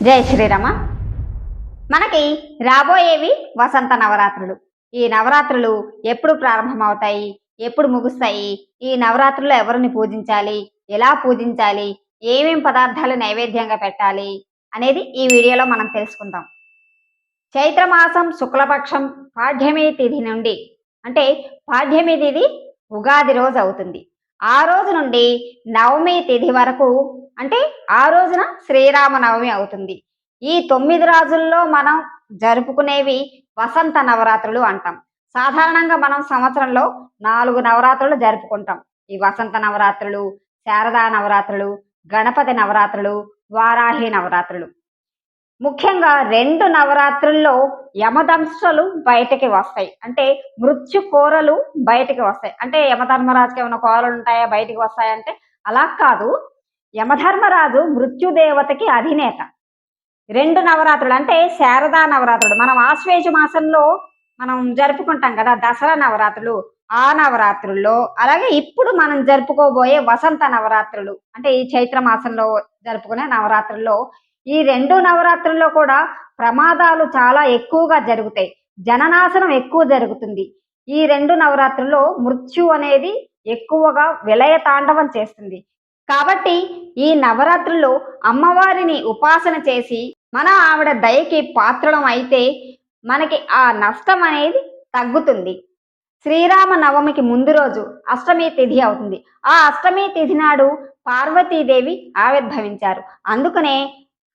జై శ్రీరామ. మనకి రాబోయేవి వసంత నవరాత్రులు. ఈ నవరాత్రులు ఎప్పుడు ప్రారంభమవుతాయి, ఎప్పుడు ముగుస్తాయి, ఈ నవరాత్రుల్లో ఎవరిని పూజించాలి, ఎలా పూజించాలి, ఏమేం పదార్థాలు నైవేద్యంగా పెట్టాలి అనేది ఈ వీడియోలో మనం తెలుసుకుందాం. చైత్రమాసం శుక్లపక్షం పాడ్యమి తిథి నుండి, అంటే పాడ్యమి తిథి ఉగాది రోజు అవుతుంది. ఆ రోజు నుండి నవమి తిథి వరకు, అంటే ఆ రోజున శ్రీరామనవమి అవుతుంది. ఈ 9 రోజుల్లో మనం జరుపుకునేవి వసంత నవరాత్రులు అంటాం. సాధారణంగా మనం సంవత్సరంలో 4 నవరాత్రులు జరుపుకుంటాం. ఈ వసంత నవరాత్రులు, శారదా నవరాత్రులు, గణపతి నవరాత్రులు, వారాహి నవరాత్రులు. ముఖ్యంగా 2 నవరాత్రుల్లో యమదంశలు బయటకి వస్తాయి. అంటే మృత్యు కోరలు బయటికి వస్తాయి. అంటే యమధర్మరాజుకి ఏమైనా కోరలు ఉంటాయా బయటికి వస్తాయంటే అలా కాదు. యమధర్మరాజు మృత్యుదేవతకి అధినేత. 2 నవరాత్రులు అంటే శారదా నవరాత్రులు మనం ఆశ్వేజ మాసంలో మనం జరుపుకుంటాం కదా, దసరా నవరాత్రులు. ఆ నవరాత్రుల్లో, అలాగే ఇప్పుడు మనం జరుపుకోబోయే వసంత నవరాత్రులు అంటే ఈ చైత్ర మాసంలో జరుపుకునే నవరాత్రుల్లో, ఈ 2 నవరాత్రుల్లో కూడా ప్రమాదాలు చాలా ఎక్కువగా జరుగుతాయి. జననాశనం ఎక్కువ జరుగుతుంది. ఈ 2 నవరాత్రుల్లో మృత్యు అనేది ఎక్కువగా విలయ తాండవం చేస్తుంది. కాబట్టి ఈ నవరాత్రుల్లో అమ్మవారిని ఉపాసన చేసి మన ఆవిడ దయకి పాత్రలం అయితే మనకి ఆ నష్టం అనేది తగ్గుతుంది. శ్రీరామ నవమికి ముందు రోజు అష్టమి తిథి అవుతుంది. ఆ అష్టమి తిథి నాడు పార్వతీదేవి ఆవిర్భవించారు. అందుకనే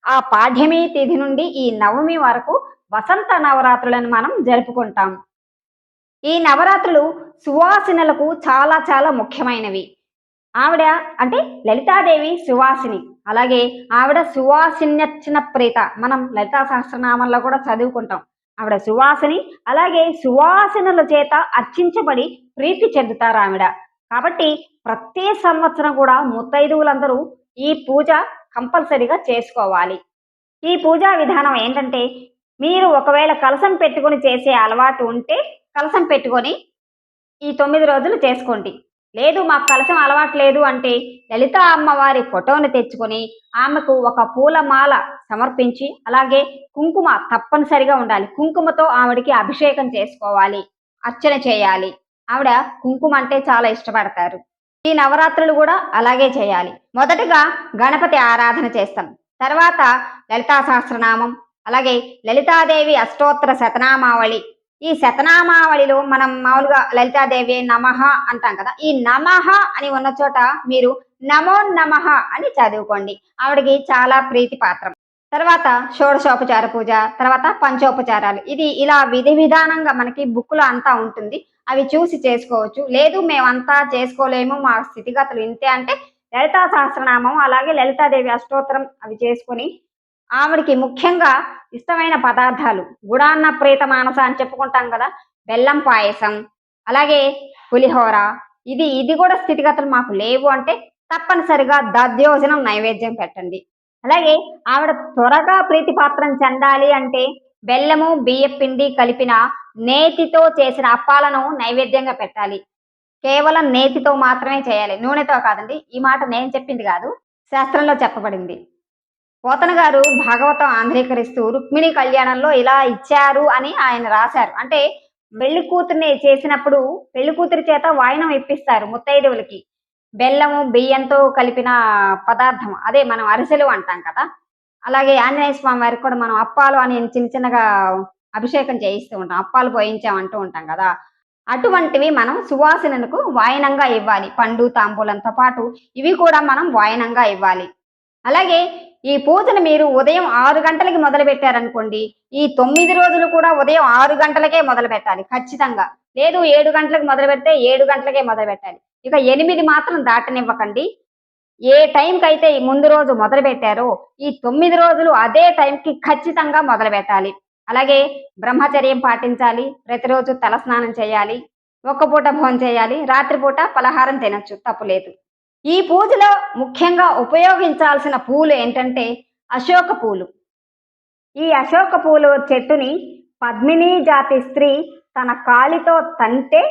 ఆ పాడ్యమి తిథి నుండి ఈ నవమి వరకు వసంత నవరాత్రులను మనం జరుపుకుంటాం. ఈ నవరాత్రులు సువాసినులకు చాలా చాలా ముఖ్యమైనవి. ఆవిడ అంటే లలితాదేవి సువాసిని, అలాగే ఆవిడ సువాసిన్యర్చన ప్రీత. మనం లలితా సహస్రనామంలో కూడా చదువుకుంటాం. ఆవిడ సువాసిని, అలాగే సువాసినుల చేత అర్చించబడి ప్రీతి చెందుతారు ఆవిడ. కాబట్టి ప్రతి సంవత్సరం కూడా ముత్తైదువులందరూ ఈ పూజ కంపల్సరీగా చేసుకోవాలి. ఈ పూజా విధానం ఏంటంటే, మీరు ఒకవేళ కలశం పెట్టుకొని చేసే అలవాటు ఉంటే కలశం పెట్టుకొని ఈ 9 రోజులు చేసుకోండి. లేదు మాకు కలశం అలవాటు లేదు అంటే లలితా అమ్మవారి ఫోటోని తెచ్చుకొని ఆమెకు ఒక పూలమాల సమర్పించి, అలాగే కుంకుమ తప్పనిసరిగా ఉండాలి. కుంకుమతో ఆవిడికి అభిషేకం చేసుకోవాలి, అర్చన చేయాలి. ఆవిడ కుంకుమ అంటే చాలా ఇష్టపడతారు. ఈ నవరాత్రులు కూడా అలాగే చేయాలి. మొదటగా గణపతి ఆరాధన చేస్తాం, తర్వాత లలితా సహస్రనామం, అలాగే లలితాదేవి అష్టోత్తర శతనామావళి. ఈ శతనామావళిలో మనం మామూలుగా లలితాదేవి నమః అంటాం కదా, ఈ నమః అని ఉన్న చోట మీరు నమో నమః అని చదువుకోండి. ఆవిడకి చాలా ప్రీతి పాత్రం. తర్వాత షోడశోపచార పూజ, తర్వాత పంచోపచారాలు. ఇది ఇలా విధి విధానంగా మనకి బుక్లో అంతా ఉంటుంది. అవి చూసి చేసుకోవచ్చు. లేదు మేమంతా చేసుకోలేము, మా స్థితిగతులు ఇంతే అంటే లలితా సహస్రనామం, అలాగే లలితాదేవి అష్టోత్తరం అవి చేసుకొని ఆవిడికి ముఖ్యంగా ఇష్టమైన పదార్థాలు గుడాన్న ప్రీత మానస అని చెప్పుకుంటాం కదా, బెల్లం పాయసం, అలాగే పులిహోర. ఇది కూడా స్థితిగతులు మాకు లేవు అంటే తప్పనిసరిగా దధ్యోజనం నైవేద్యం పెట్టండి. అలాగే ఆవిడ త్వరగా ప్రీతిపాత్రం చెందాలి అంటే బెల్లము బియ్యపిండి కలిపిన నేతితో చేసిన అప్పాలను నైవేద్యంగా పెట్టాలి. కేవలం నేతితో మాత్రమే చేయాలి, నూనెతో కాదండి. ఈ మాట నేను చెప్పింది కాదు, శాస్త్రంలో చెప్పబడింది. పోతన గారు భాగవతం ఆంధ్రీకరిస్తూ రుక్మిణి కళ్యాణంలో ఇలా ఇచ్చారు అని ఆయన రాశారు. అంటే పెళ్లి కూతుర్ని చేసినప్పుడు పెళ్లి కూతురి చేత వాయినం ఇప్పిస్తారు ముత్తైదువులకి. బెల్లము బియ్యంతో కలిపిన పదార్థం, అదే మనం అరిసెలు అంటాం కదా. అలాగే ఆంజనేయ స్వామి వారికి కూడా మనం అప్పాలు అని చిన్న చిన్నగా అభిషేకం చేయిస్తూ ఉంటాం, అప్పాలు పోయించామంటూ ఉంటాం కదా. అటువంటివి మనం సువాసనకు వాయనంగా ఇవ్వాలి. పండు తాంబూలంతో పాటు ఇవి కూడా మనం వాయనంగా ఇవ్వాలి. అలాగే ఈ పూజను మీరు ఉదయం 6 గంటలకి మొదలు పెట్టారనుకోండి, ఈ 9 రోజులు కూడా ఉదయం 6 గంటలకే మొదలు పెట్టాలి ఖచ్చితంగా. లేదు 7 గంటలకు మొదలు పెడితే 7 గంటలకే మొదలు పెట్టాలి. ఇక 8 మాత్రం దాటనివ్వకండి. ఏ టైంకి అయితే ఈ ముందు రోజు మొదలు పెట్టారో ఈ 9 రోజులు అదే టైంకి ఖచ్చితంగా మొదలు పెట్టాలి. అలాగే బ్రహ్మచర్యం పాటించాలి. ప్రతిరోజు తలస్నానం చేయాలి, ఒక్క పూట భోజనం చేయాలి, రాత్రిపూట పలహారం తినచ్చు, తప్పులేదు. ఈ పూజలో ముఖ్యంగా ఉపయోగించాల్సిన పూలు ఏంటంటే అశోక పూలు. ఈ అశోక పూలు చెట్టుని పద్మిని జాతి స్త్రీ తన కాలితో తంటే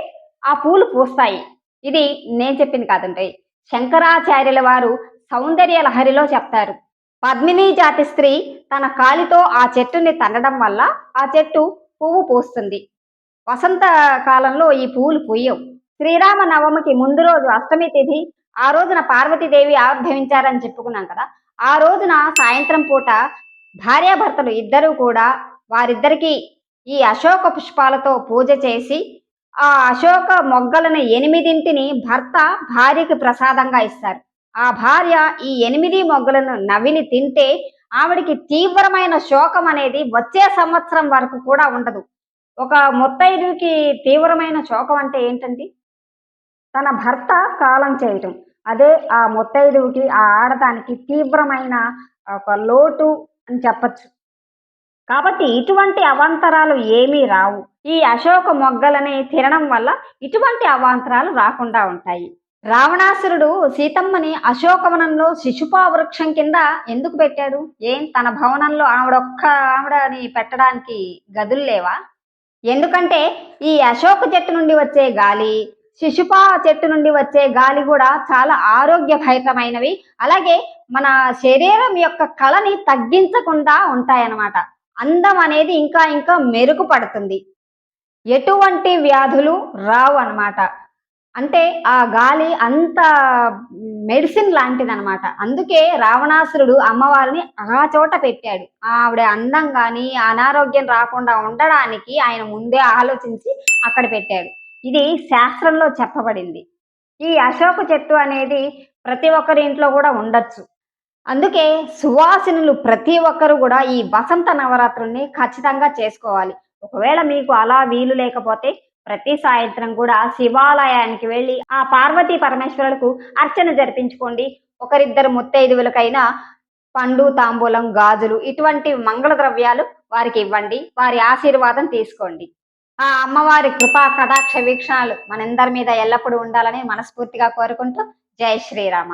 ఆ పూలు పూస్తాయి. ఇది నేను చెప్పింది కాదండి, శంకరాచార్యుల వారు సౌందర్య లహరిలో చెప్తారు. పద్మిని జాతి స్త్రీ తన కాలితో ఆ చెట్టుని తన్నడం వల్ల ఆ చెట్టు పువ్వు పూస్తుంది. వసంత కాలంలో ఈ పువ్వులు పూయవు. శ్రీరామ నవమికి ముందు రోజు అష్టమి తిథి. ఆ రోజున పార్వతీదేవి ఆవిర్భవించారని చెప్పుకున్నాం కదా! ఆ రోజున సాయంత్రం పూట భార్యాభర్తలు ఇద్దరూ కూడా వారిద్దరికీ ఈ అశోక పుష్పాలతో పూజ చేసి, ఆ అశోక మొగ్గలను 8ని భర్త భార్యకి ప్రసాదంగా ఇస్తారు. ఆ భార్య ఈ 8 మొగ్గలను నవిలి తింటే ఆవిడకి తీవ్రమైన శోకం అనేది వచ్చే సంవత్సరం వరకు కూడా ఉండదు. ఒక ముత్తైదువుకి తీవ్రమైన శోకం అంటే ఏంటండి? తన భర్త కాలం చేయటం. అదే ఆ ముత్తైదువుకి, ఆ ఆడదానికి తీవ్రమైన ఒక లోటు అని చెప్పచ్చు. కాబట్టి ఇటువంటి అవాంతరాలు ఏమీ రావు. ఈ అశోక మొగ్గలని తినడం వల్ల ఇటువంటి అవాంతరాలు రాకుండా ఉంటాయి. రావణాసురుడు సీతమ్మని అశోకవనంలో శిశుపా వృక్షం కింద ఎందుకు పెట్టాడు? తన భవనంలో ఆవిడని పెట్టడానికి గదులు లేవా? ఎందుకంటే ఈ అశోక చెట్టు నుండి వచ్చే గాలి, శిశుపా చెట్టు నుండి వచ్చే గాలి కూడా చాలా ఆరోగ్యభరితమైనవి. అలాగే మన శరీరం యొక్క కళని తగ్గించకుండా ఉంటాయన్నమాట. అందం అనేది ఇంకా ఇంకా మెరుగుపడుతుంది. ఎటువంటి వ్యాధులు రావు అన్నమాట. అంటే ఆ గాలి అంత మెడిసిన్ లాంటిదనమాట. అందుకే రావణాసురుడు అమ్మవారిని ఆ చోట పెట్టాడు. ఆవిడ అందం గాని, అనారోగ్యం రాకుండా ఉండడానికి ఆయన ముందే ఆలోచించి అక్కడ పెట్టాడు. ఇది శాస్త్రంలో చెప్పబడింది. ఈ అశోక చెట్టు అనేది ప్రతి ఒక్కరి ఇంట్లో కూడా ఉండొచ్చు. అందుకే సువాసినులు ప్రతి ఒక్కరు కూడా ఈ వసంత నవరాత్రుల్ని ఖచ్చితంగా చేసుకోవాలి. ఒకవేళ మీకు అలా వీలు లేకపోతే ప్రతి సాయంత్రం కూడా శివాలయానికి వెళ్ళి ఆ పార్వతీ పరమేశ్వరులకు అర్చన జరిపించుకోండి. ఒకరిద్దరు ముత్తైదువులకైనా పండు, తాంబూలం, గాజులు ఇటువంటి మంగళ ద్రవ్యాలు వారికి ఇవ్వండి. వారి ఆశీర్వాదం తీసుకోండి. ఆ అమ్మవారి కృపా కటాక్ష వీక్షణాలు మనందరి మీద ఎల్లప్పుడూ ఉండాలని మనస్ఫూర్తిగా కోరుకుంటూ జై శ్రీరామ.